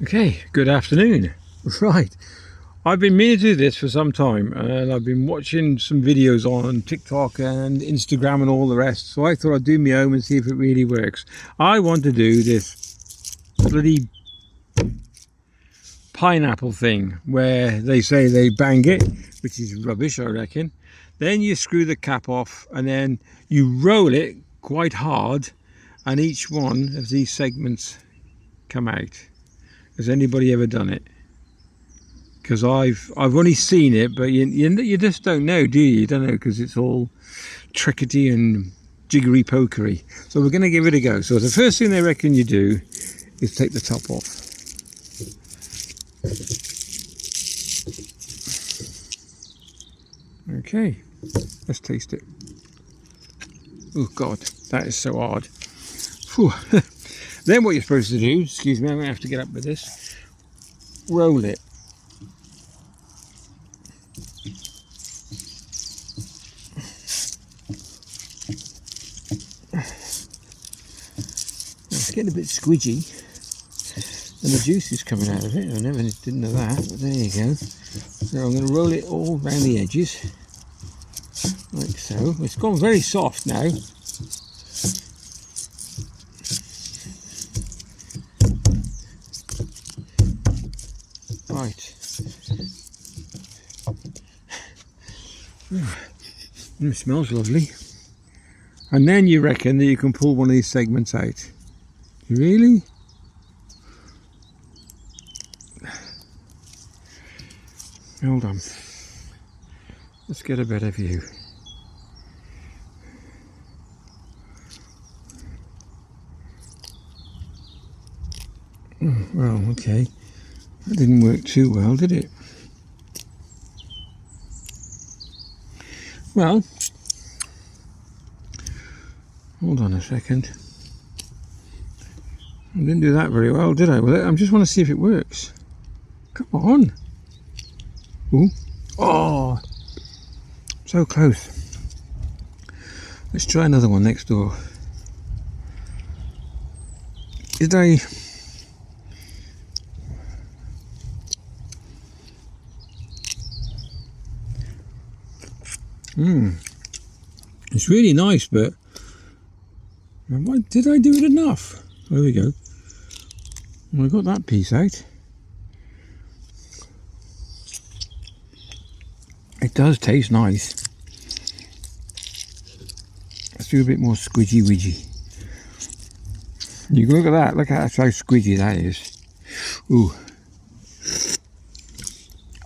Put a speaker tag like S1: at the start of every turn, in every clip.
S1: Okay, good afternoon. Right, I've been meaning to do this for some time, and I've been watching some videos on TikTok and Instagram and all the rest, so I thought I'd do my own and see if it really works. I want to do this bloody pineapple thing where they say they bang it, which is rubbish, I reckon. Then you screw the cap off and then you roll it quite hard, and each one of these segments come out. Has anybody ever done it? Because I've only seen it, but you just don't know, do you? You don't know, because it's all trickety and jiggery pokery. So we're going to give it a go. So the first thing they reckon you do is take the top off. Okay, let's taste it. Oh God, that is so hard. Whew. Then what you're supposed to do, excuse me, I'm going to have to get up with this, roll it. It's getting a bit squidgy, and the juice is coming out of it. I never didn't know that, but there you go. So I'm going to roll it all around the edges, like so. It's gone very soft now. Right. It smells lovely. And then you reckon that you can pull one of these segments out. Really? Hold on. Let's get a better view. Oh, well, okay. That didn't work too well, did it? Well, hold on a second. I didn't do that very well, did I? Well, I just want to see if it works. Come on. Ooh. Oh, so close. Let's try another one next door. Did I... It's really nice, but did I do it enough? There we go. Well, I got that piece out. It does taste nice. Let's do a bit more squidgy widgy. You can look at that. Look at how squidgy that is. Ooh.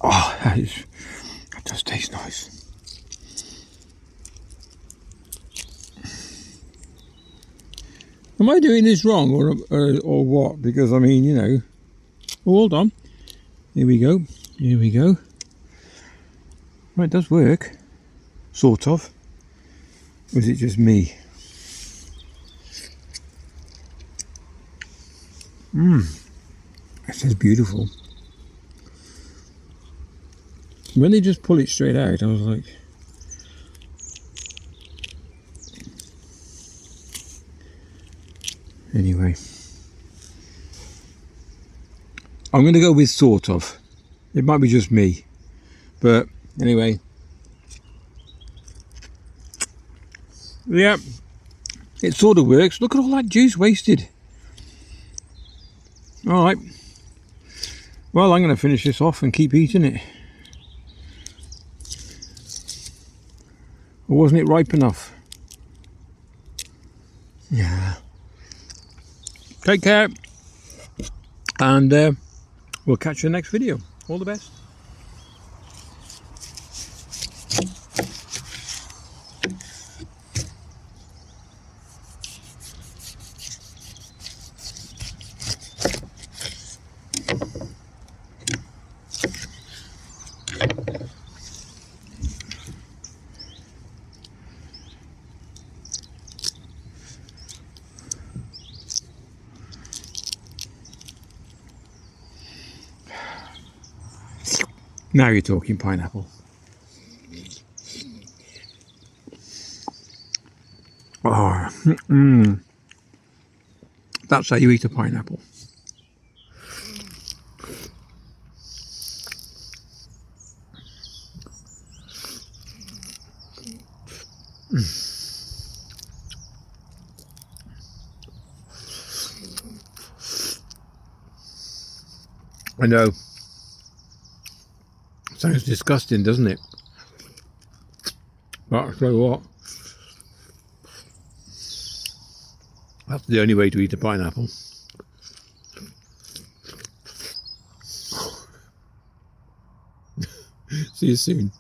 S1: Oh, that does taste nice. Am I doing this wrong or what? Because I mean, you know. Oh, hold on. Here we go. Here we go. Well, it does work. Sort of. Or is it just me? This is beautiful. When they just pull it straight out, I was like... Anyway. I'm going to go with sort of. It might be just me. But anyway. Yeah. It sort of works. Look at all that juice wasted. Alright. Well, I'm going to finish this off and keep eating it. Or wasn't it ripe enough? Yeah. Take care. And we'll catch you in the next video. All the best. Now you're talking pineapple. Oh, that's how you eat a pineapple. I know. Sounds disgusting, doesn't it? But I'll tell you what. That's the only way to eat a pineapple. See you soon.